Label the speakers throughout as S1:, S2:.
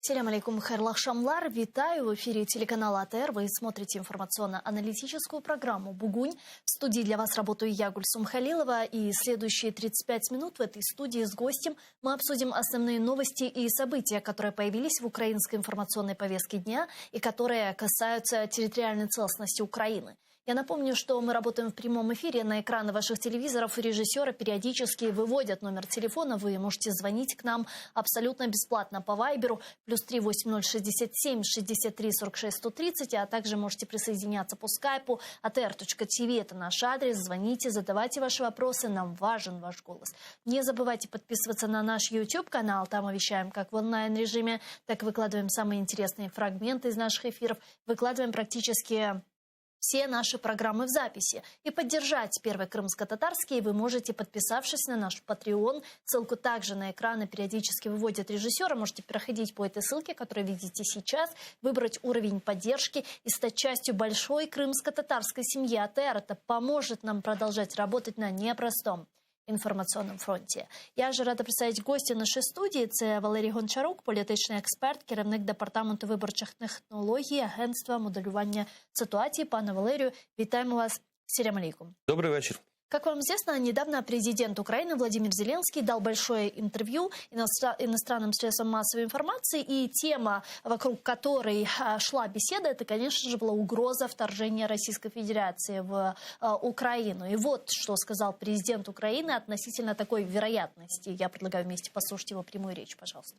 S1: Селям алейкум, хайрлах шамлар. Витаю в эфире телеканала АТР. Вы смотрите информационно-аналитическую программу «Бугунь». В студии для вас работаю я, Гульсум Халилова. И следующие 35 минут в этой студии с гостем мы обсудим основные новости и события, которые появились в украинской информационной повестке дня и которые касаются территориальной целостности Украины. Я напомню, что мы работаем в прямом эфире. На экраны ваших телевизоров режиссеры периодически выводят номер телефона. Вы можете звонить к нам абсолютно бесплатно по Вайберу +3 8067 63 46 130, а также можете присоединяться по скайпу. atr.tv – это наш адрес. Звоните, задавайте ваши вопросы. Нам важен ваш голос. Не забывайте подписываться на наш YouTube-канал. Там вещаем как в онлайн-режиме, так и выкладываем самые интересные фрагменты из наших эфиров. Выкладываем практически все наши программы в записи. И поддержать Первый крымско-татарский вы можете, подписавшись на наш Patreon. Ссылку также на экраны периодически выводят режиссеры. Можете проходить по этой ссылке, которую видите сейчас, выбрать уровень поддержки и стать частью большой крымско-татарской семьи АТР. Это поможет нам продолжать работать на непростом інформаційному фронті. Я ж рада представити гостя нашої студії. Це Валерій Гончарук, політичний експерт, керівник Департаменту виборчих технологій, Агентства моделювання ситуації. Пане Валерію, вітаємо вас. Селям алейкум.
S2: Добрый вечер.
S1: Как вам известно, недавно президент Украины Владимир Зеленский дал большое интервью иностранным средствам массовой информации, и тема, вокруг которой шла беседа, это, конечно же, была угроза вторжения Российской Федерации в Украину. И вот что сказал президент Украины относительно такой вероятности. Я предлагаю вместе послушать его прямую речь, пожалуйста.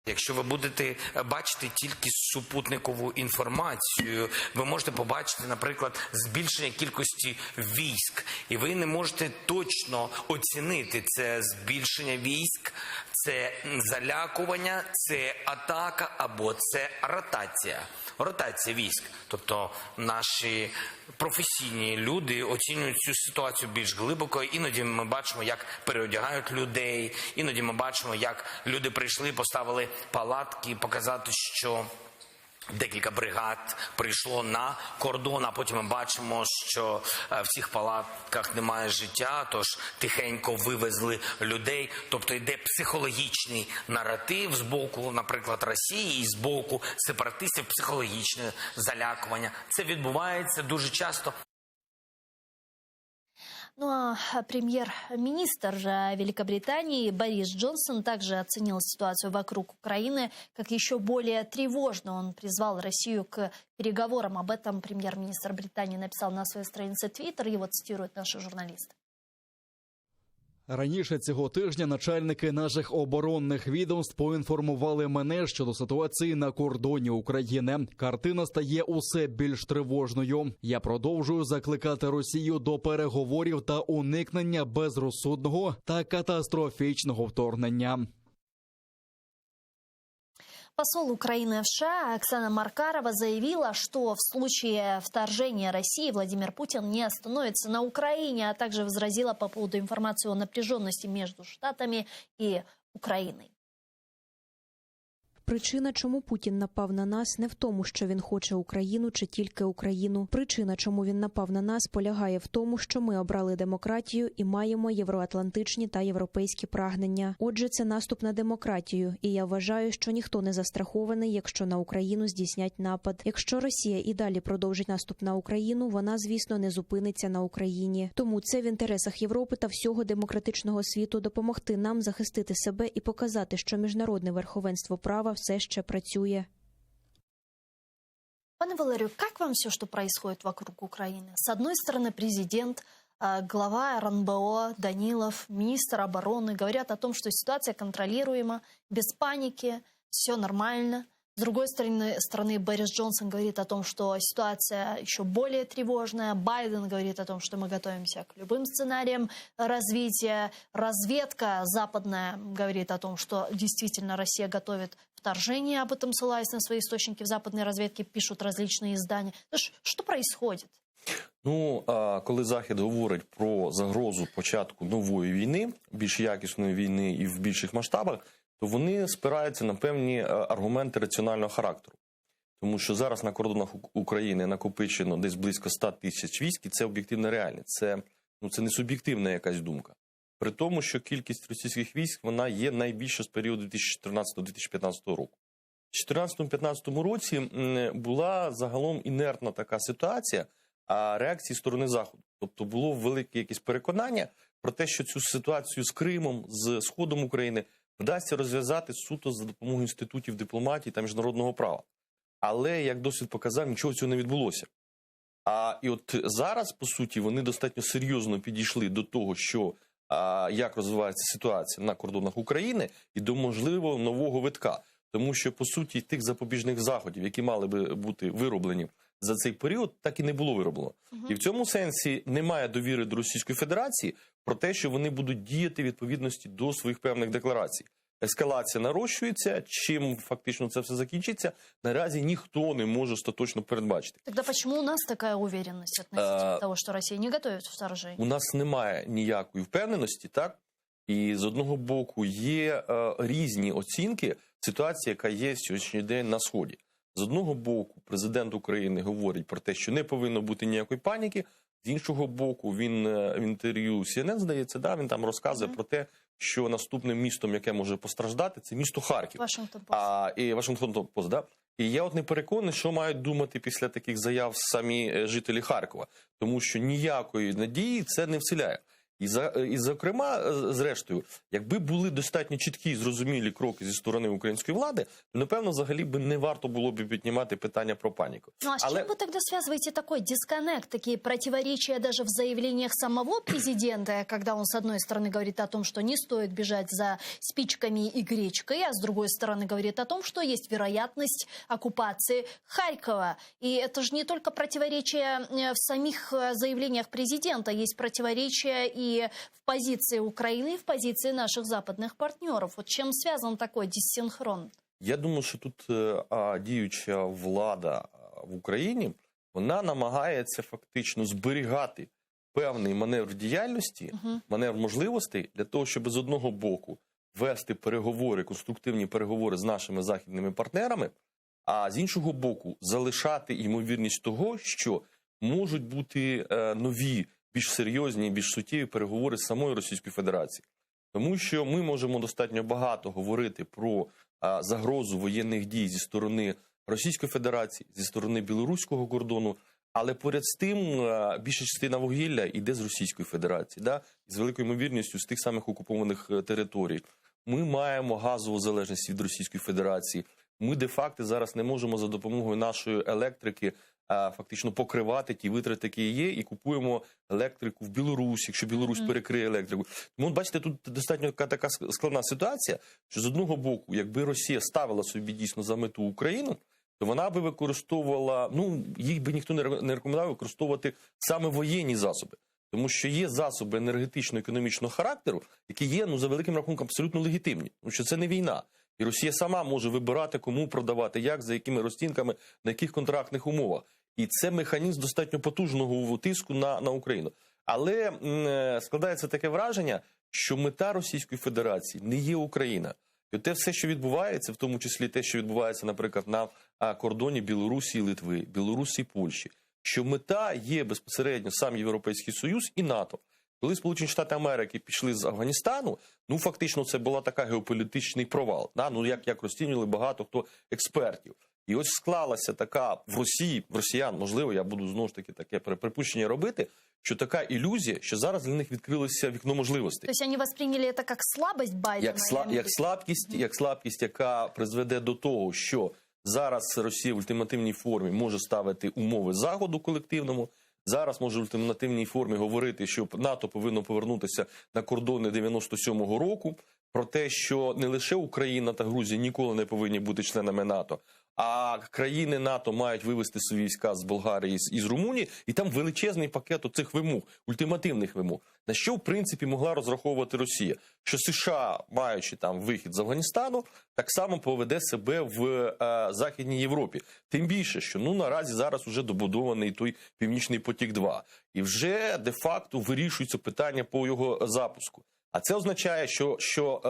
S2: Якщо ви будете бачити тільки супутникову інформацію, ви можете побачити, наприклад, збільшення кількості військ. І ви не можете точно оцінити це збільшення військ, це залякування, це атака або це ротація. Ротація військ. Тобто наші професійні люди оцінюють цю ситуацію більш глибоко. Іноді ми бачимо, як переодягають людей, іноді ми бачимо, як люди прийшли, поставили палатки, показати, що декілька бригад прийшло на кордон, а потім ми бачимо, що в цих палатках немає життя, тож тихенько вивезли людей. Тобто йде психологічний наратив з боку, наприклад, Росії і з боку сепаратистів, психологічне залякування. Це відбувається дуже часто.
S1: Ну а премьер-министр Великобритании Борис Джонсон также оценил ситуацию вокруг Украины как еще более тревожную. Он призвал Россию к переговорам. Об этом премьер-министр Британии написал на своей странице Twitter. Его цитируют наши журналисты.
S3: Раніше цього тижня начальники наших оборонних відомств поінформували мене щодо ситуації на кордоні України. Картина стає усе більш тривожною. Я продовжую закликати Росію до переговорів та уникнення безрозсудного та катастрофічного вторгнення.
S1: Посол Украины в США Оксана Маркарова заявила, что в случае вторжения России Владимир Путин не остановится на Украине, а также возразила по поводу информации о напряженности между Штатами и Украиной.
S4: Причина, чому Путін напав на нас, не в тому, що він хоче Україну чи тільки Україну. Причина, чому він напав на нас, полягає в тому, що ми обрали демократію і маємо євроатлантичні та європейські прагнення. Отже, це наступ на демократію, і я вважаю, що ніхто не застрахований, якщо на Україну здійснять напад. Якщо Росія і далі продовжить наступ на Україну, вона, звісно, не зупиниться на Україні. Тому це в інтересах Європи та всього демократичного світу допомогти нам захистити себе і показати, що міжнародне верховенство права все ще працює.
S1: Пане Валерию, как вам все, что происходит вокруг Украины? С одной стороны, президент, глава РНБО Данилов, министр обороны говорят о том, что ситуация контролируема, без паники, все нормально. С другой стороны, Борис Джонсон говорит о том, что ситуация еще более тревожная. Байден говорит о том, что мы готовимся к любым сценариям развития. Разведка западная говорит о том, что действительно Россия готовит вторжение. Об этом, ссылаясь на свои источники в западной разведке, пишут различные издания. Что происходит?
S5: Ну, коли Захід говорить про загрозу початку нової війни, більш якісної війни і в більших масштабах, то вони спираються на певні аргументи раціонального характеру. Тому що зараз на кордонах України накопичено десь близько 100 тисяч військ, і це об'єктивна реальність. Це не суб'єктивна якась думка. при тому, що кількість російських військ, вона є найбільша з періоду 2014-2015 року. В 2014-2015 році була загалом інертна така ситуація, а реакції сторони Заходу. Тобто було велике якесь переконання про те, що цю ситуацію з Кримом, з Сходом України вдасться розв'язати суто за допомогою інститутів дипломатії та міжнародного права. Але, як досвід показав, нічого цього не відбулося. І от зараз, по суті, вони достатньо серйозно підійшли до того, що як розвивається ситуація на кордонах України і до можливого нового витка. Тому що, по суті, тих запобіжних заходів, які мали би бути вироблені за цей період, так і не було вироблено. І в цьому сенсі немає довіри до Російської Федерації про те, що вони будуть діяти в відповідності до своїх певних декларацій. Ескалація нарощується, чим фактично це все закінчиться, наразі ніхто не може остаточно передбачити.
S1: Тогда почему у нас такая уверенность относительно того, что Россия не готовит вторжение?
S5: У нас немає ніякої впевненості, так? І з одного боку є різні оцінки ситуації, яка є в сьогоднішній день на Сході. З одного боку, президент України говорить про те, що не повинно бути ніякої паніки. З іншого боку, він в інтерв'ю CNN, здається, да, він там розказує про те, що наступним містом, яке може постраждати, це місто Харків.
S1: Вашингтон Пост.
S5: І Вашингтон Пост, да? І я от не переконаний, що мають думати після таких заяв самі жителі Харкова. Тому що ніякої надії це не вселяє. І зокрема, зрештою, якби були достатньо чіткі і зрозумілі кроки зі сторони української влади, то, напевно, взагалі би не варто було б піднімати питання про паніку.
S1: Ну а с чем вы тогда связываете такой дисконнект, такие противоречия даже в заявлениях самого президента, когда он, с одной стороны, говорит о том, что не стоит бежать за спичками и гречкой, а с другой стороны, говорит о том, что есть вероятность оккупации Харькова. И это же не только противоречия в самих заявлениях президента, есть противоречия и в позиции Украины, и в позиции наших западных партнеров. Вот чем связан такой диссинхрон?
S5: Я думаю, що тут діюча влада в Україні, вона намагається фактично зберігати певний маневр діяльності, маневр можливостей для того, щоб з одного боку вести переговори, конструктивні переговори з нашими західними партнерами, а з іншого боку залишати ймовірність того, що можуть бути нові, більш серйозні, більш суттєві переговори з самою Російською Федерацією. Тому що ми можемо достатньо багато говорити про загрозу воєнних дій зі сторони Російської Федерації, зі сторони білоруського кордону, але поряд з тим більша частина вугілля йде з Російської Федерації, да? З великою ймовірністю з тих самих окупованих територій. Ми маємо газову залежність від Російської Федерації. Ми де-факто зараз не можемо за допомогою нашої електрики фактично покривати ті витрати, які є, і купуємо електрику в Білорусі, якщо Білорусь перекриє електрику. Тому, бачите, тут достатньо така складна ситуація, що з одного боку, якби Росія ставила собі дійсно за мету Україну, то вона би використовувала, їй би ніхто не рекомендував використовувати саме воєнні засоби. Тому що є засоби енергетично-економічного характеру, які є, за великим рахунком, абсолютно легітимні. Тому що це не війна. І Росія сама може вибирати, кому продавати, як, за якими розцінками, на яких контрактних умовах. І це механізм достатньо потужного тиску на Україну. Але складається таке враження, що мета Російської Федерації не є Україна. І те все, що відбувається, в тому числі те, що відбувається, наприклад, на кордоні Білорусі і Литви, Білорусі і Польщі, що мета є безпосередньо сам Європейський Союз і НАТО. Коли Сполучені Штати Америки пішли з Афганістану, фактично це була така геополітичний провал. Да? Як розцінювали багато хто експертів. І ось склалася така в Росії, в росіян, можливо, я буду знову ж таки таке припущення робити, що така ілюзія, що зараз для них відкрилося вікно можливостей.
S1: Тобто вони восприйняли це як слабость Байдена?
S5: Як слабкість, яка призведе до того, що зараз Росія в ультимативній формі може ставити умови Заходу колективному, зараз може в ультимативній формі говорити, що НАТО повинно повернутися на кордони 97-го року, про те, що не лише Україна та Грузія ніколи не повинні бути членами НАТО, а країни НАТО мають вивести свої війська з Болгарії і з Румунії, і там величезний пакет оцих вимог, ультимативних вимог. На що, в принципі, могла розраховувати Росія? Що США, маючи там вихід з Афганістану, так само поведе себе в Західній Європі. Тим більше, що наразі зараз уже добудований той Північний потік-2. І вже де-факто вирішується питання по його запуску. А це означає, що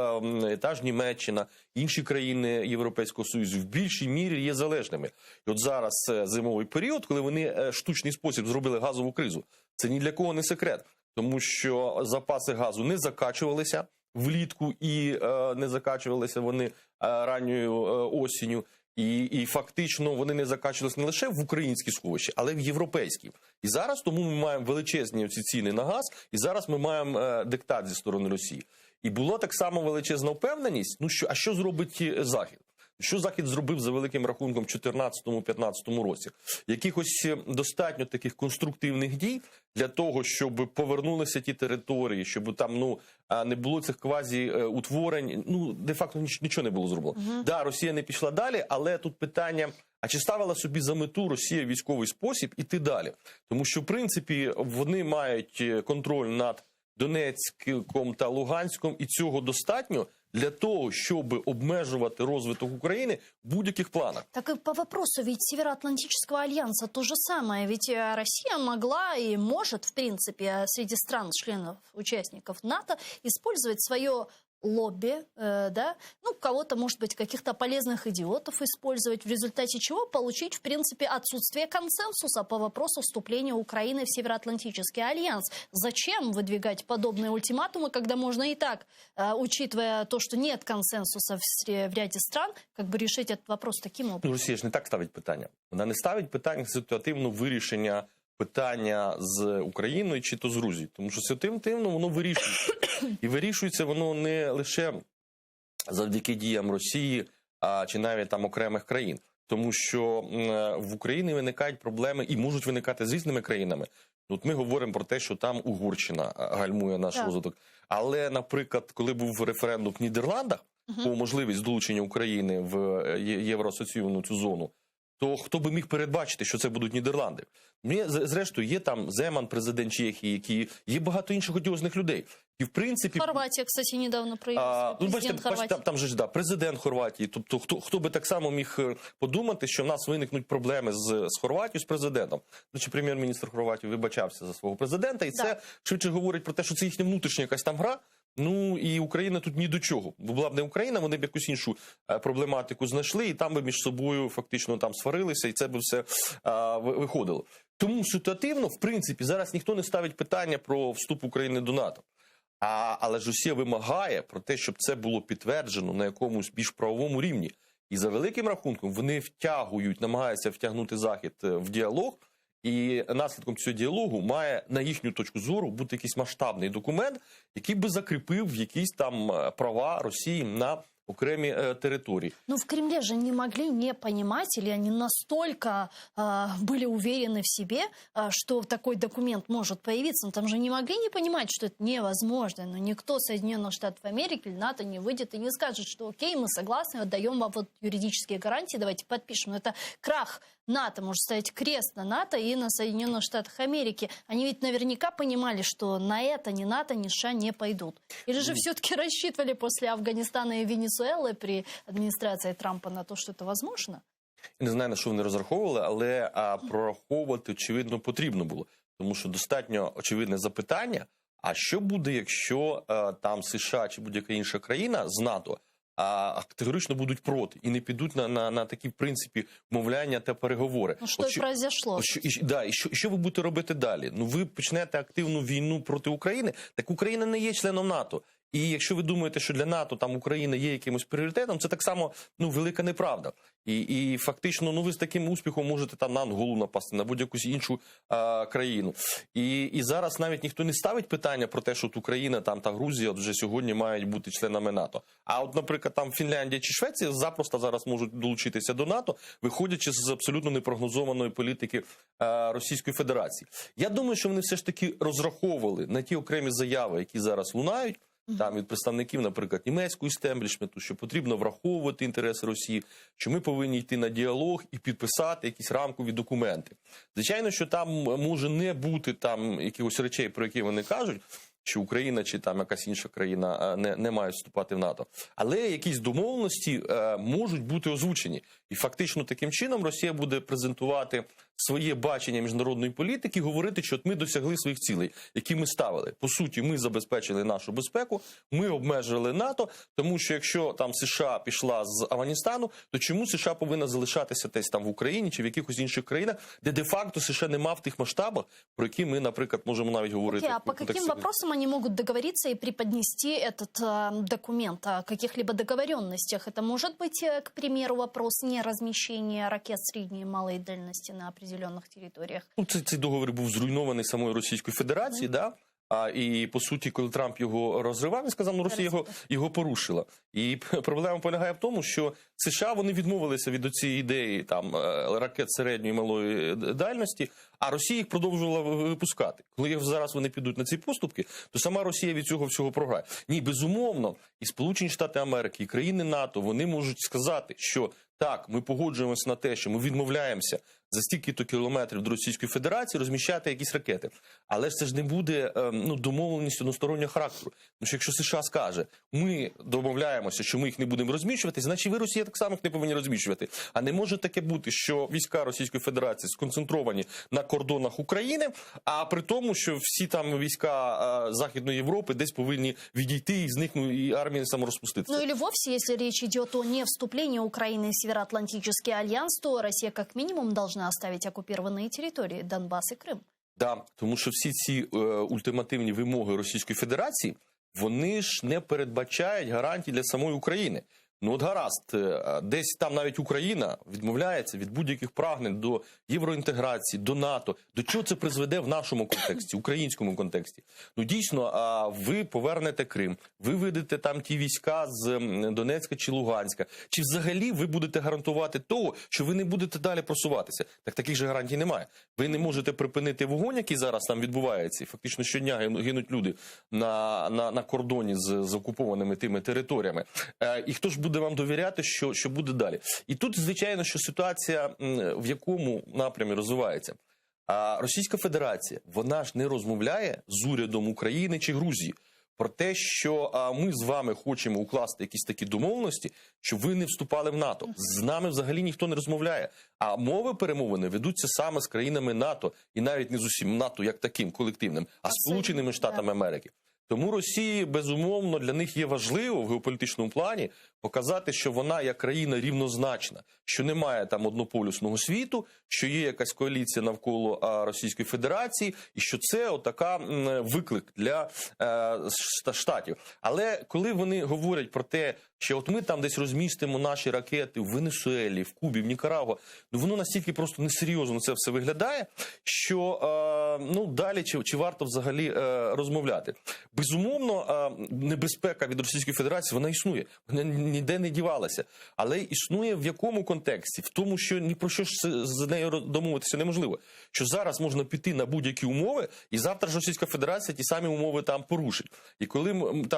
S5: та ж Німеччина, інші країни Європейського Союзу в більшій мірі є залежними. І от зараз зимовий період, коли вони штучний спосіб зробили газову кризу, це ні для кого не секрет. тому що запаси газу не закачувалися влітку і не закачувалися вони ранньою осінню. І фактично вони не закачувалися не лише в українські сховища, але й в європейські. І зараз тому ми маємо величезні оці ціни на газ, і зараз ми маємо диктат зі сторони Росії. І була так само величезна впевненість, а що зробить Захід? Що Захід зробив за великим рахунком в 2014-2015 році? Якихось достатньо таких конструктивних дій для того, щоб повернулися ті території, щоб там не було цих квазі-утворень, де-факто нічого не було зроблено. Да, Росія не пішла далі, але тут питання, а чи ставила собі за мету Росія військовий спосіб іти далі? Тому що, в принципі, вони мають контроль над Донецьком та Луганськом, і цього достатньо для того, щоб обмежувати розвиток України в будь-яких планах.
S1: Так и по вопросу ведь Североатлантического альянса то же самое. Ведь Россия могла и может, в принципе, среди стран-членов, участников НАТО, использовать свое лобби, да, кого-то, может быть, каких-то полезных идиотов использовать, в результате чего получить, в принципе, отсутствие консенсуса по вопросу вступления Украины в Североатлантический альянс. Зачем выдвигать подобные ультиматумы, когда можно и так, учитывая то, что нет консенсуса в ряде стран, решить этот вопрос таким образом?
S5: Росія ж не так ставить питання. Вона не ставить питання ситуативного вирішення питання з Україною чи то з Грузією. Тому що ситуативно воно вирішується. І вирішується воно не лише завдяки діям Росії, чи навіть там окремих країн. Тому що в Україні виникають проблеми і можуть виникати з різними країнами. От ми говоримо про те, що там Угорщина гальмує наш розвиток. Але, наприклад, коли був референдум в Нідерландах по можливість долучення України в євроасоційну цю зону, то хто би міг передбачити, що це будуть Нідерланди? Зрештою, є там Земан, президент Чехії, є багато інших одіозних людей. І, в принципі...
S1: Хорватія, кстати, недавно проявився.
S5: Бачите, там же ж, президент Хорватії. Тобто, хто би так само міг подумати, що в нас виникнуть проблеми з Хорватією, з президентом. Прем'єр-міністр Хорватії вибачався за свого президента, і це швидше говорить про те, що це їхня внутрішня якась там гра. І Україна тут ні до чого. Бо була б не Україна, вони б якусь іншу проблематику знайшли, і там би між собою фактично там сварилися, і це би все виходило. Тому ситуативно, в принципі, зараз ніхто не ставить питання про вступ України до НАТО. Але ж Росія вимагає про те, щоб це було підтверджено на якомусь більш правовому рівні. І за великим рахунком вони намагаються втягнути Захід в діалог, і наслідком цього діалогу має, на їхню точку зору, бути якийсь масштабний документ, який би закріпив якісь там права Росії на окремі території.
S1: Но в Кремле же не могли не понимать, или они настолько были уверены в себе, что такой документ может появиться. Но там же не могли не понимать, что это невозможно. Но никто Соединенных Штатов Америки или НАТО не выйдет и не скажет, что окей, мы согласны, отдаем вам юридические гарантии, давайте подпишем. Но это крах НАТО, может ставить крест на НАТО и на Соединенных Штатах Америки. Они ведь наверняка понимали, что на это ни НАТО, ни США не пойдут. Или же все-таки рассчитывали после Афганистана и Венесуэлы при адміністрації Трампа на те, що це можливо?
S5: Я не знаю, на що вони розраховували, але прораховувати, очевидно, потрібно було. Тому що достатньо очевидне запитання, а що буде, якщо там США чи будь-яка інша країна з НАТО категорично будуть проти і не підуть на такі, в принципі, вмовляння та переговори.
S1: Що і произошло.
S5: І що ви будете робити далі? Ви почнете активну війну проти України, так Україна не є членом НАТО. І якщо ви думаєте, що для НАТО там Україна є якимось пріоритетом, це так само велика неправда. І фактично ви з таким успіхом можете там на Анголу напасти, на будь-яку іншу країну. І зараз навіть ніхто не ставить питання про те, що Україна там та Грузія вже сьогодні мають бути членами НАТО. А от, наприклад, там Фінляндія чи Швеція запросто зараз можуть долучитися до НАТО, виходячи з абсолютно непрогнозованої політики Російської Федерації. Я думаю, що вони все ж таки розраховували на ті окремі заяви, які зараз лунають, там від представників, наприклад, німецького істеблішменту, що потрібно враховувати інтереси Росії, що ми повинні йти на діалог і підписати якісь рамкові документи. Звичайно, що там може не бути там якихось речей, про які вони кажуть, що Україна чи там якась інша країна не мають вступати в НАТО. Але якісь домовленості можуть бути озвучені. І фактично таким чином Росія буде презентувати своє бачення міжнародної політики, говорити, що от ми досягли своїх цілей, які ми ставили. По суті, ми забезпечили нашу безпеку, ми обмежили НАТО, тому що якщо там США пішла з Афганістану, то чому США повинна залишатися десь там в Україні чи в якихось інших країнах, де де-факто США нема в тих масштабах, про які ми, наприклад, можемо навіть говорити.
S1: А по каким вопросам они могут договориться и преподнести этот документ о каких-либо договоренностях? Это может быть, к примеру, вопрос неразмещения ракет средней и малой дальности на определенных территориях?
S5: Ну, цей договір був зруйнований самою Російською Федерацією, да? І, по суті, коли Трамп його розривав, він сказав, ну, Росія його порушила. І проблема полягає в тому, що США, вони відмовилися від цієї ідеї там ракет середньої і малої дальності, а Росія їх продовжувала випускати. Коли зараз вони підуть на ці поступки, то сама Росія від цього всього програє. Ні, безумовно, і Сполучені Штати Америки, і країни НАТО, вони можуть сказати, що так, ми погоджуємося на те, що ми відмовляємося за стільки-то кілометрів до Російської Федерації розміщати якісь ракети. Але ж це ж не буде домовленість одностороннього характеру. Тому що якщо США скаже, ми домовляємося, що ми їх не будемо розміщувати, значить ви, Росія, так само їх не повинні розміщувати. А не може таке бути, що війська Російської Федерації сконцентровані на кордонах України, а при тому, що всі там війська Західної Європи десь повинні відійти і зникнути, і армія саморозпуститися.
S1: Ну или вовсе, если речь идет о не вступлении Украины в Североатлантический альянс, то Россия как минимум должна оставить оккупированные территории Донбасс и Крым.
S5: Да, тому що всі ці ультимативні вимоги Російської Федерації, вони ж не передбачають гарантій для самої України. Ну от гаразд, десь там навіть Україна відмовляється від будь-яких прагнень до євроінтеграції, до НАТО. До чого це призведе в нашому контексті, українському контексті? Ну дійсно, ви повернете Крим, ви виведете там ті війська з Донецька чи Луганська. Чи взагалі ви будете гарантувати того, що ви не будете далі просуватися? Так таких же гарантій немає. Ви не можете припинити вогонь, який зараз там відбувається, і фактично щодня гинуть люди на кордоні з окупованими тими територіями. І хто ж буде вам довіряти, що буде далі? І тут, звичайно, що ситуація в якому напрямі розвивається. А Російська Федерація, вона ж не розмовляє з урядом України чи Грузії про те, що ми з вами хочемо укласти якісь такі домовленості, щоб ви не вступали в НАТО. З нами взагалі ніхто не розмовляє. А перемовини ведуться саме з країнами НАТО. І навіть не з усім НАТО як таким колективним, а з Сполученими Штатами Америки. Тому Росії, безумовно, для них є важливо в геополітичному плані показати, що вона як країна рівнозначна, що немає там однополюсного світу, що є якась коаліція навколо Російської Федерації, і що це отака виклик для Штатів. Але коли вони говорять про те, що от ми там десь розмістимо наші ракети в Венесуелі, в Кубі, в Нікарагуа, ну воно настільки просто несерйозно це все виглядає, що далі чи варто взагалі розмовляти. Безумовно, небезпека від Російської Федерації, вона існує, вона ніде не дівалася. Але існує в якому контексті? В тому, що ні про що ж з нею домовитися неможливо. Що зараз можна піти на будь-які умови, і завтра ж Російська Федерація ті самі умови там порушить. І коли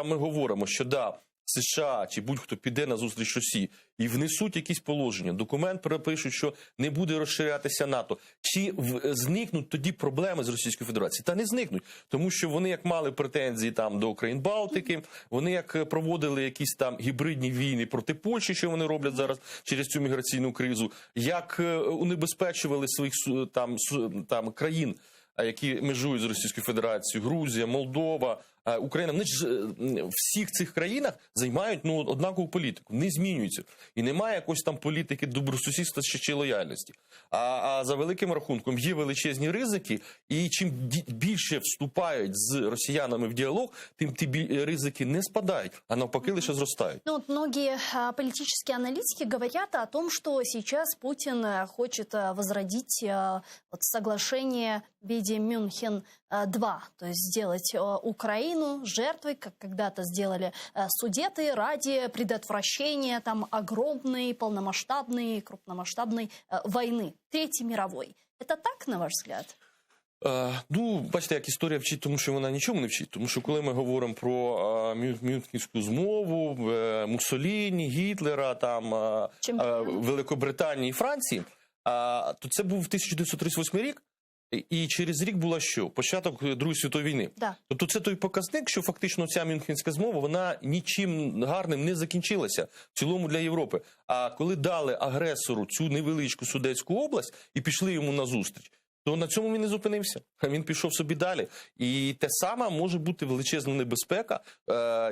S5: ми говоримо, що да, США чи будь-хто піде на зустріч Росії і внесуть якісь положення, документ перепишуть, що не буде розширятися НАТО, чи зникнуть тоді проблеми з Російською Федерацією? Та не зникнуть, тому що вони як мали претензії там до країн Балтики, вони як проводили якісь там гібридні війни проти Польщі, що вони роблять зараз через цю міграційну кризу, як унебезпечували своїх там країн, які межують з Російською Федерацією, Грузія, Молдова, Україна, вони ж в всіх цих країнах займають однакову політику, не змінюються. І немає якоїсь там політики добросусідства чи лояльності. А за великим рахунком є величезні ризики, і чим більше вступають з росіянами в діалог, тим ті ризики не спадають, а навпаки лише зростають.
S1: Ну, вот многие политические аналитики говорят о том, что сейчас Путин хочет возродить соглашение в виде Мюнхен-2, то есть сделать Украину жертвой, как когда-то сделали Судеты, ради предотвращения там огромной, полномасштабной, крупномасштабной войны, Третьей мировой. Это так, на ваш взгляд?
S5: Бачите, як історія вчить, тому що вона нічому не вчить. Тому що коли ми говоримо про Мюнхенську змову, Муссоліні, Гітлера, Великобританії і Франції, то це був 1938 рік. І через рік була що? Початок Другої світової війни.
S1: Да.
S5: Тобто це той показник, що фактично ця Мюнхенська змова, вона нічим гарним не закінчилася в цілому для Європи. А коли дали агресору цю невеличку Судетську область і пішли йому назустріч, то на цьому він не зупинився. Він пішов собі далі. І те саме може бути величезна небезпека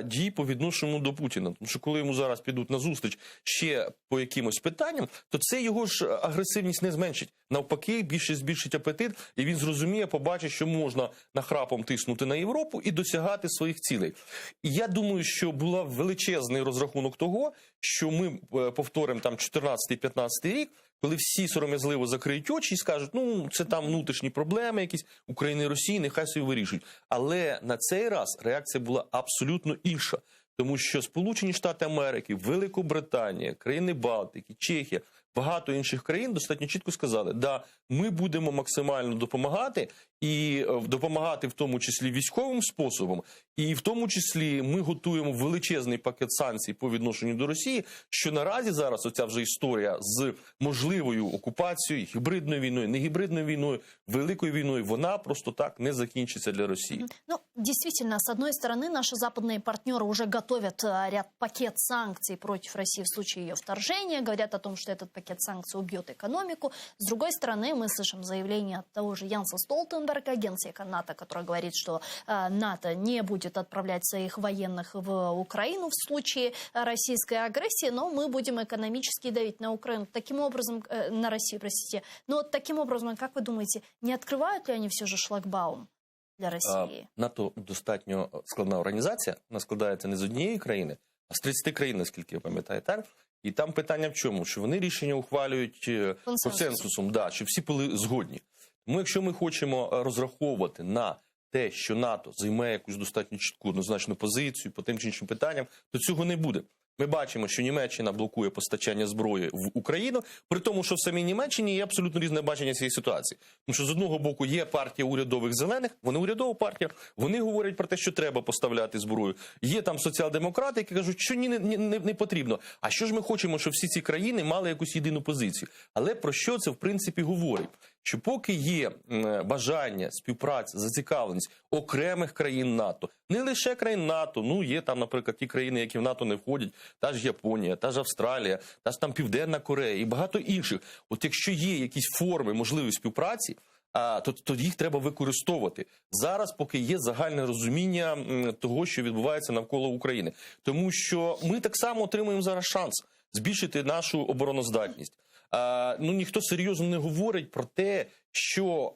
S5: дій по відношенню до Путіна. Тому що коли йому зараз підуть на зустріч ще по якимось питанням, то це його ж агресивність не зменшить. Навпаки, більше збільшить апетит, і він зрозуміє, побачить, що можна нахрапом тиснути на Європу і досягати своїх цілей. І я думаю, що була величезний розрахунок того, що ми повторимо там 14-15 рік, коли всі сором'язливо закриють очі і скажуть, ну, це там внутрішні проблеми якісь України і Росії, нехай собі вирішують. Але на цей раз реакція була абсолютно інша. Тому що Сполучені Штати Америки, Великобританія, країни Балтики, Чехія, багато інших країн достатньо чітко сказали, да, ми будемо максимально допомагати, і допомагати в тому числі військовим способом, і в тому числі ми готуємо величезний пакет санкцій по відношенню до Росії, що наразі зараз оця вже історія з можливою окупацією, гібридною війною, не гібридною війною, великою війною, вона просто так не закінчиться для Росії.
S1: Ну, действительно, с одной стороны, наши западные партнеры уже готовят ряд пакет санкций против России в случае ее вторжения, говорят о том, что этот пакет санкций убьет экономику. С другой стороны, мы слышим заявление от того же Янса Столтенберга, генсека НАТО, который говорит, что НАТО не будет отправлять своих военных в Украину в случае российской агрессии, но мы будем экономически давить на Украину. Таким образом, на Россию, простите. Но вот таким образом, как вы думаете, не открывают ли они все же шлагбаум для Росії?
S5: НАТО достатньо складна організація, вона складається не з однієї країни, а з 30 країн, наскільки я пам'ятаю, так? І там питання в чому? Що вони рішення ухвалюють консенсусом, да, щоб всі були згодні. Тому якщо ми хочемо розраховувати на те, що НАТО займає якусь достатньо чітку, однозначну позицію по тим чи іншим питанням, то цього не буде. Ми бачимо, що Німеччина блокує постачання зброї в Україну, при тому, що в самій Німеччині є абсолютно різне бачення цієї ситуації. Тому що з одного боку є партія урядових зелених, вони урядова партія, вони говорять про те, що треба поставляти зброю. Є там соціал-демократи, які кажуть, що ні, не потрібно. А що ж ми хочемо, щоб всі ці країни мали якусь єдину позицію? Але про що це в принципі говорить? Що поки є бажання, співпраця, зацікавленість окремих країн НАТО, не лише країн НАТО, ну є там, наприклад, ті країни, які в НАТО не входять, та ж Японія, та ж Австралія, та ж там Південна Корея і багато інших. От якщо є якісь форми можливої співпраці, то їх треба використовувати. Зараз поки є загальне розуміння того, що відбувається навколо України. Тому що ми так само отримуємо зараз шанс збільшити нашу обороноздатність. Ну, ніхто серйозно не говорить про те, що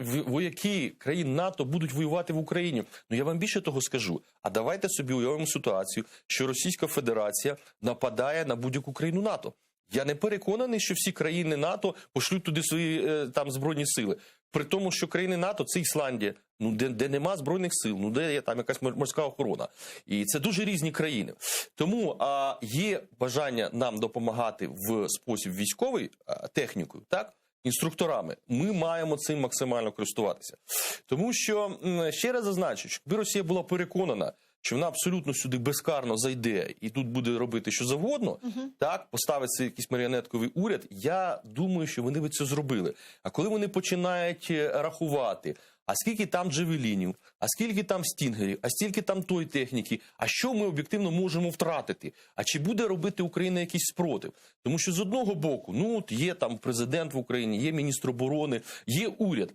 S5: вояки країн НАТО будуть воювати в Україні. Ну, я вам більше того скажу. А давайте собі уявимо ситуацію, що Російська Федерація нападає на будь-яку країну НАТО. Я не переконаний, що всі країни НАТО пошлють туди свої там збройні сили. При тому, що країни НАТО – це Ісландія, ну, де нема збройних сил, ну, де є там якась морська охорона. І це дуже різні країни. Тому є бажання нам допомагати в спосіб військовий технікою, так? Інструкторами. Ми маємо цим максимально користуватися. Тому що, ще раз зазначу, що якби Росія була переконана, що вона абсолютно сюди безкарно зайде і тут буде робити що завгодно, так, поставиться якийсь маріонетковий уряд, я думаю, що вони би це зробили. А коли вони починають рахувати, а скільки там джевелінів, а скільки там стінгерів, а скільки там тої техніки, а що ми об'єктивно можемо втратити, а чи буде робити Україна якийсь спротив? Тому що з одного боку, ну от є там президент в Україні, є міністр оборони, є уряд,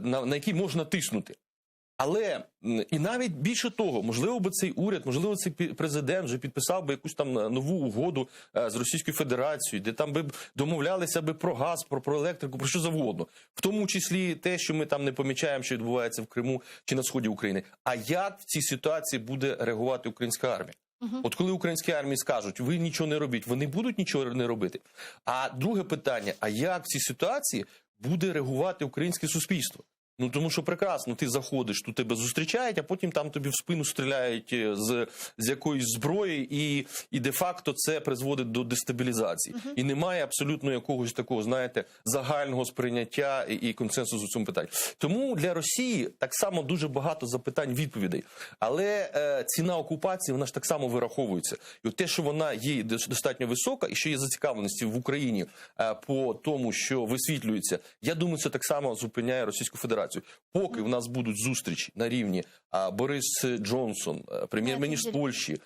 S5: на який можна тиснути. Але, і навіть більше того, можливо би цей уряд, можливо цей президент вже підписав би якусь там нову угоду з Російською Федерацією, де там би домовлялися би про газ, про електрику, про що завгодно. В тому числі те, що ми там не помічаємо, що відбувається в Криму чи на сході України. А як в цій ситуації буде реагувати українська армія? От коли українські армії скажуть, ви нічого не робіть, вони будуть нічого не робити. А друге питання, а як в цій ситуації буде реагувати українське суспільство? Ну, тому що прекрасно, ти заходиш, тут тебе зустрічають, а потім там тобі в спину стріляють з якоїсь зброї, і де-факто це призводить до дестабілізації. І немає абсолютно якогось такого, знаєте, загального сприйняття і консенсусу в цьому питанні. Тому для Росії так само дуже багато запитань, відповідей. Але ціна окупації, вона ж так само вираховується. І от те, що вона є достатньо висока, і що є зацікавленості в Україні по тому, що висвітлюється, я думаю, це так само зупиняє Російську Федерацію. Поки в нас будуть зустрічі на рівні Борис Джонсон, прем'єр-міністр Польщі,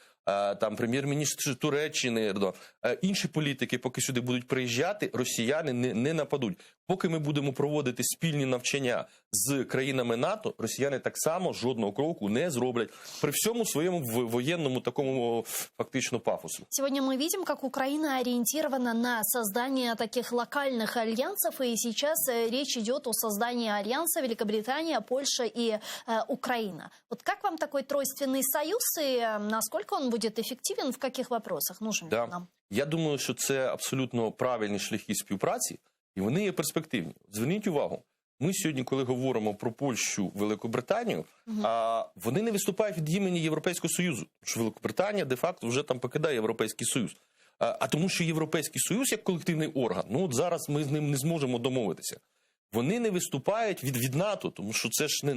S5: там прем'єр-міністр Туреччини, Ердоган, інші політики, поки сюди будуть приїжджати, росіяни не нападуть. Поки ми будемо проводити спільні навчання з країнами НАТО, росіяни так само жодного кроку не зроблять при всьому своєму воєнному такому фактично пафосу.
S1: Сегодня мы видим, как Украина ориентирована на создание таких локальных альянсов, и сейчас речь идет о создании альянса Великобритания, Польша и Украина. Вот как вам такой тройственный союз, и насколько он будет эффективен, в каких вопросах нужен нам?
S5: Я думаю, що це абсолютно правильні шляхи співпраці, і вони є перспективні. Зверніть увагу, ми сьогодні, коли говоримо про Польщу, Великобританію, вони не виступають від імені Європейського Союзу, що Великобританія де-факто вже там покидає Європейський Союз. А тому, що Європейський Союз як колективний орган, ну от зараз ми з ним не зможемо домовитися. Вони не виступають від НАТО, тому що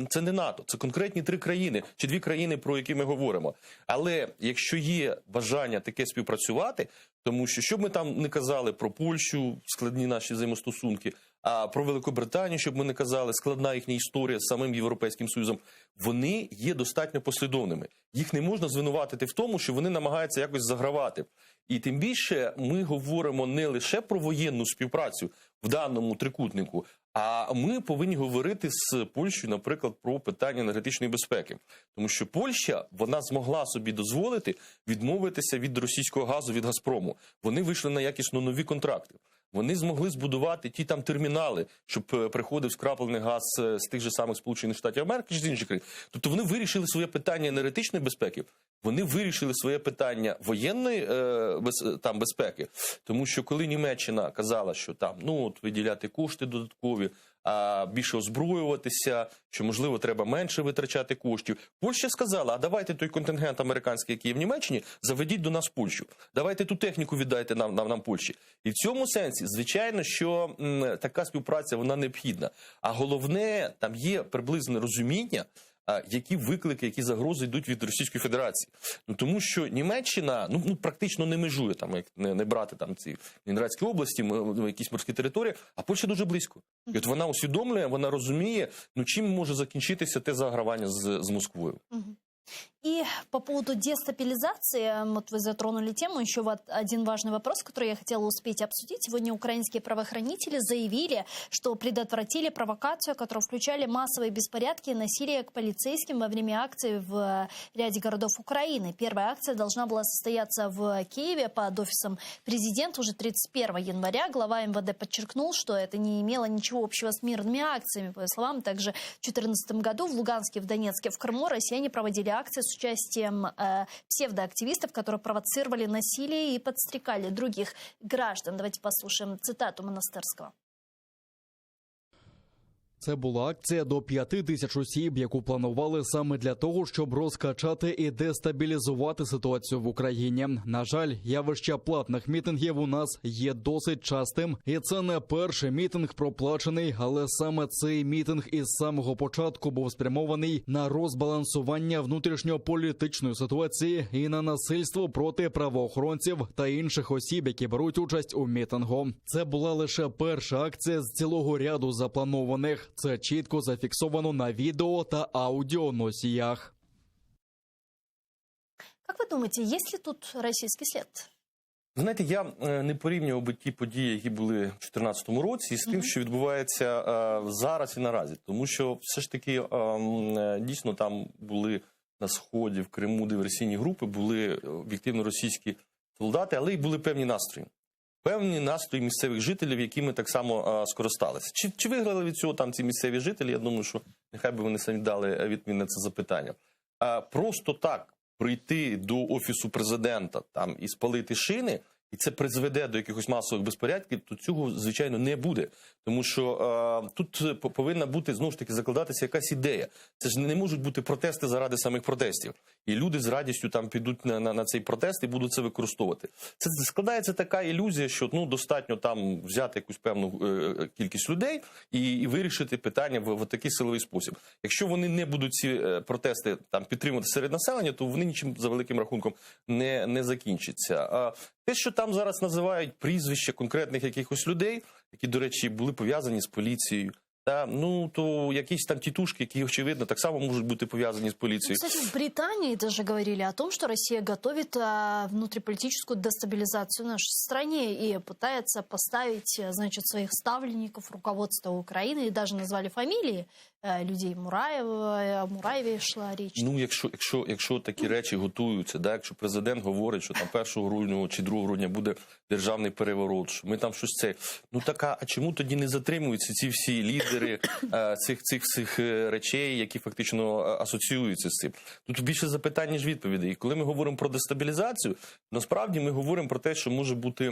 S5: це не НАТО, це конкретні 3 країни, чи 2 країни, про які ми говоримо. Але якщо є бажання таке співпрацювати, тому що б ми там не казали про Польщу, складні наші взаємостосунки, а про Великобританію, щоб ми не казали, складна їхня історія з самим Європейським Союзом, вони є достатньо послідовними. Їх не можна звинуватити в тому, що вони намагаються якось загравати. І тим більше ми говоримо не лише про воєнну співпрацю в даному трикутнику, а ми повинні говорити з Польщею, наприклад, про питання енергетичної безпеки. Тому що Польща, вона змогла собі дозволити відмовитися від російського газу, від «Газпрому». Вони вийшли на якісно нові контракти. Вони змогли збудувати ті там термінали, щоб приходив скраплений газ з тих же самих Сполучених Штатів Америки чи з інших країн. Тобто вони вирішили своє питання енергетичної безпеки, вони вирішили своє питання воєнної безпеки. Тому що коли Німеччина казала, що там, виділяти кошти додаткові, більше озброюватися, що, можливо, треба менше витрачати коштів. Польща сказала, а давайте той контингент американський, який є в Німеччині, заведіть до нас в Польщу. Давайте ту техніку віддайте нам Польщі. І в цьому сенсі, звичайно, що така співпраця, вона необхідна. А головне, там є приблизне розуміння, які виклики, які загрози йдуть від Російської Федерації. Тому що Німеччина практично не межує, там, як не брати там, ці Лінінградські області, якісь морські території, а Польща дуже близько. І от вона усвідомлює, вона розуміє, чим може закінчитися те загравання з Москвою.
S1: И по поводу дестабилизации, вот вы затронули тему, еще вот один важный вопрос, который я хотела успеть обсудить. Сегодня украинские правоохранители заявили, что предотвратили провокацию, которая включали массовые беспорядки и насилие к полицейским во время акции в ряде городов Украины. Первая акция должна была состояться в Киеве под офисом президента уже 31 января. Глава МВД подчеркнул, что это не имело ничего общего с мирными акциями. По его словам, также в 2014 году в Луганске, в Донецке, в Крыму россияне проводили акции с участием псевдоактивистов, которые провоцировали насилие и подстрекали других граждан. Давайте послушаем цитату Монастырского.
S3: Це була акція до 5000 осіб, яку планували саме для того, щоб розкачати і дестабілізувати ситуацію в Україні. На жаль, явище платних мітингів у нас є досить частим. І це не перший мітинг проплачений, але саме цей мітинг із самого початку був спрямований на розбалансування внутрішньополітичної ситуації і на насильство проти правоохоронців та інших осіб, які беруть участь у мітингу. Це була лише перша акція з цілого ряду запланованих. Це чітко зафіксовано на відео та аудіоносіях.
S1: Как вы думаете, есть ли тут российский след?
S5: Знаєте, я не порівнював би ті події, які були в 2014 році, з тим, що відбувається зараз і наразі. Тому що все ж таки дійсно там були на Сході, в Криму диверсійні групи, були об'єктивно російські солдати, але й були певні настрої. Певні настрої місцевих жителів, якими так само скористалися. Чи виграли від цього там ці місцеві жителі? Я думаю, що нехай би вони самі дали відповідь на це запитання. Просто так прийти до Офісу президента там і спалити шини, і це призведе до якихось масових безпорядків, то цього, звичайно, не буде. Тому що тут повинна бути, знову ж таки, закладатися якась ідея. Це ж не можуть бути протести заради самих протестів. І люди з радістю там підуть на цей протест і будуть це використовувати. Це складається така ілюзія, що достатньо там взяти якусь певну кількість людей і вирішити питання в такий силовий спосіб. Якщо вони не будуть ці протести там підтримувати серед населення, то вони нічим за великим рахунком не закінчаться. Те, що там зараз називають прізвища конкретних якихось людей, які, до речі, були пов'язані з поліцією, то якісь там тітушки, які, очевидно, так само можуть бути пов'язані з поліцією.
S1: Кстати, в Британии даже говорили о том, что Россия готовит внутриполитическую дестабилизацию в нашей стране и пытается поставить, значит, своих ставленников в руководство Украины, и даже назвали фамилии людей. О Мураєві йшла річ.
S5: Якщо такі речі готуються, якщо президент говорить, що там 1 грудня чи 2 грудня буде державний переворот, що ми там щось а чому тоді не затримуються ці всі лідери цих всіх речей, які фактично асоціюються з цим? Тут більше запитань, ніж відповідей. І коли ми говоримо про дестабілізацію, насправді ми говоримо про те, що може бути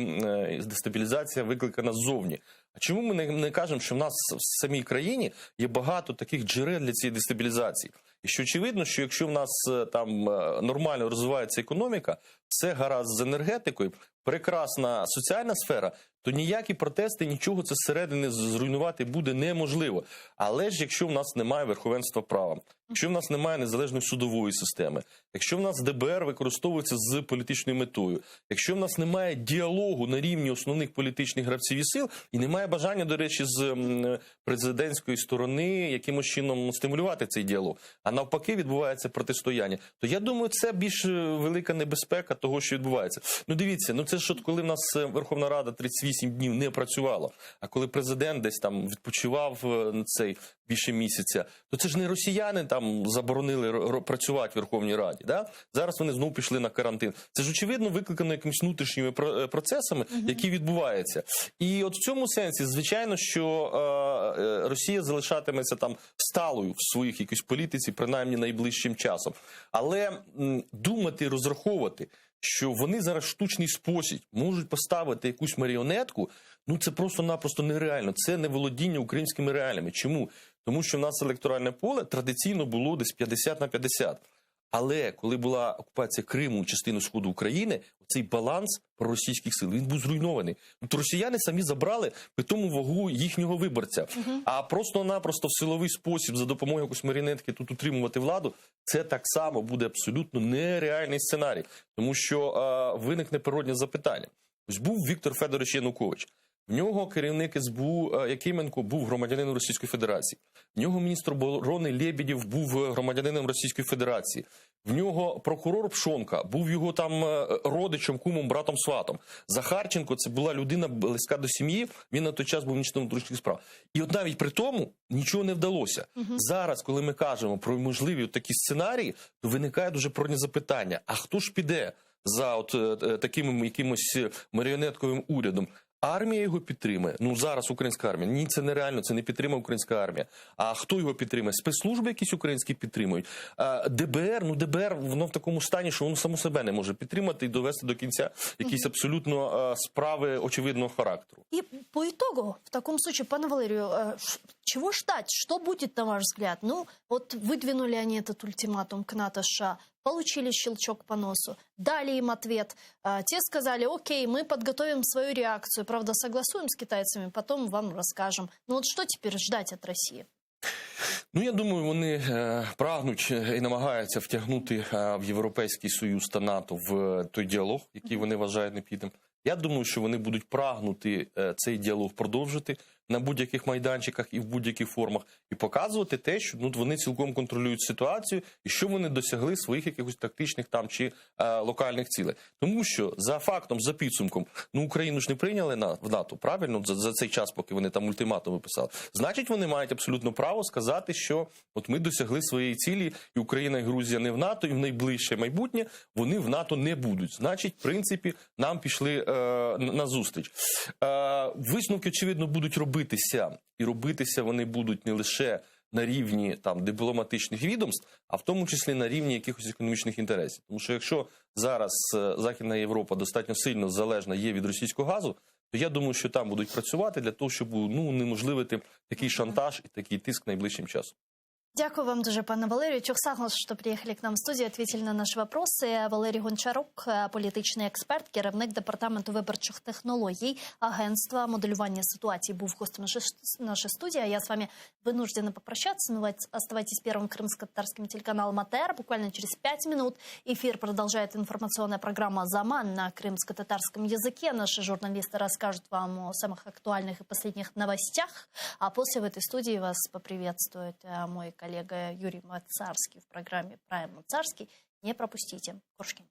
S5: дестабілізація викликана ззовні. А чому ми не кажемо, що в нас в самій країні є багато таких джерел для цієї дестабілізації? І що очевидно, що якщо в нас там нормально розвивається економіка, все гаразд з енергетикою, прекрасна соціальна сфера, то ніякі протести, нічого це зсередини зруйнувати буде неможливо. Але ж якщо в нас немає верховенства права, якщо в нас немає незалежної судової системи, якщо в нас ДБР використовується з політичною метою, якщо в нас немає діалогу на рівні основних політичних гравців і сил, і немає бажання, до речі, з президентської сторони якимось чином стимулювати цей діалог, а навпаки відбувається протистояння, то я думаю, це більш велика небезпека того, що відбувається. Дивіться, це ж коли в нас Верховна Рада 38 днів не працювала, а коли президент десь там відпочивав на цей більше місяця, то це ж не росіяни там заборонили працювати в Верховній Раді, да? Зараз вони знову пішли на карантин. Це ж очевидно викликано якимись внутрішніми процесами, які відбуваються. І от в цьому сенсі, звичайно, що Росія залишатиметься там сталою в своїх якійсь політиці, принаймні найближчим часом. Але думати, розраховувати, що вони зараз в штучний спосіб можуть поставити якусь маріонетку, це просто-напросто нереально. Це не володіння українськими реаліями. Чому? Тому що в нас електоральне поле традиційно було десь 50/50. Але коли була окупація Криму, частини сходу України, цей баланс проросійських сил, він був зруйнований. Росіяни самі забрали питому вагу їхнього виборця. А просто-напросто в силовий спосіб за допомогою якоїсь маріонетки тут утримувати владу, це так само буде абсолютно нереальний сценарій. Тому що виникне природне запитання. Ось був Віктор Федорович Янукович. В нього керівник СБУ Якименко був громадянином Російської Федерації. В нього міністр оборони Лебедєв був громадянином Російської Федерації. В нього прокурор Пшонка був його там родичем, кумом, братом, сватом. Захарченко – це була людина близька до сім'ї, він на той час був міністром внутрішніх справ. І от навіть при тому нічого не вдалося. Зараз, коли ми кажемо про можливі такі сценарії, то виникає дуже природне запитання, а хто ж піде за таким якимось маріонетковим урядом? Армія його підтримує. Зараз українська армія. Ні, це нереально, це не підтримує українська армія. А хто його підтримує? Спецслужби якісь українські підтримують. ДБР, ДБР, воно в такому стані, що воно само себе не може підтримати і довести до кінця якісь абсолютно справи очевидного характеру.
S1: И по итогу, в таком случае, пане Валерию, чего ждать? Что будет, на ваш взгляд? Вот выдвинули они этот ультиматум к НАТО США, получили щелчок по носу, дали им ответ. Те сказали, окей, мы подготовим свою реакцию, правда, согласуем с китайцами, потом вам расскажем. Вот что теперь ждать от России?
S5: Я думаю, вони прагнуть і намагаються втягнути в Європейський Союз та НАТО в той діалог, який вони вважають необхідним. Я думаю, що вони будуть прагнути цей діалог продовжити на будь-яких майданчиках і в будь-яких формах, і показувати те, що вони цілком контролюють ситуацію, і що вони досягли своїх якихось тактичних там чи локальних цілей. Тому що за фактом, за підсумком, Україну ж не прийняли в НАТО, правильно, за цей час, поки вони там ультиматум виписали. Значить, вони мають абсолютно право сказати, що от ми досягли своєї цілі, і Україна і Грузія не в НАТО, і в найближче майбутнє вони в НАТО не будуть. Значить, в принципі, нам пішли на зустріч. Висновки, очевидно, будуть робитися. І робитися вони будуть не лише на рівні там дипломатичних відомств, а в тому числі на рівні якихось економічних інтересів. Тому що якщо зараз Західна Європа достатньо сильно залежна є від російського газу, то я думаю, що там будуть працювати для того, щоб унеможливити такий шантаж і такий тиск найближчим часом.
S1: Дякую вам дуже, пане Валерію. Чухсагнус, що приїхали к нам в студію, ответили на наші вопроси. Валерій Гончарук, політичний експерт, керівник департаменту виборчих технологій, агентства моделювання ситуації, був гостем нашей студии. А я с вами вынуждена попрощаться. Но оставайтесь первым крымско-татарским телеканалом АТР. Буквально через 5 минут эфир продолжает информационная программа «Заман» на крымско-татарском языке. Наши журналисты расскажут вам о самых актуальных и последних новостях. А после в этой студии вас поприветствует мой коллега Юрий Мацарский в программе «Прайм Мацарский». Не пропустите. Куршкин.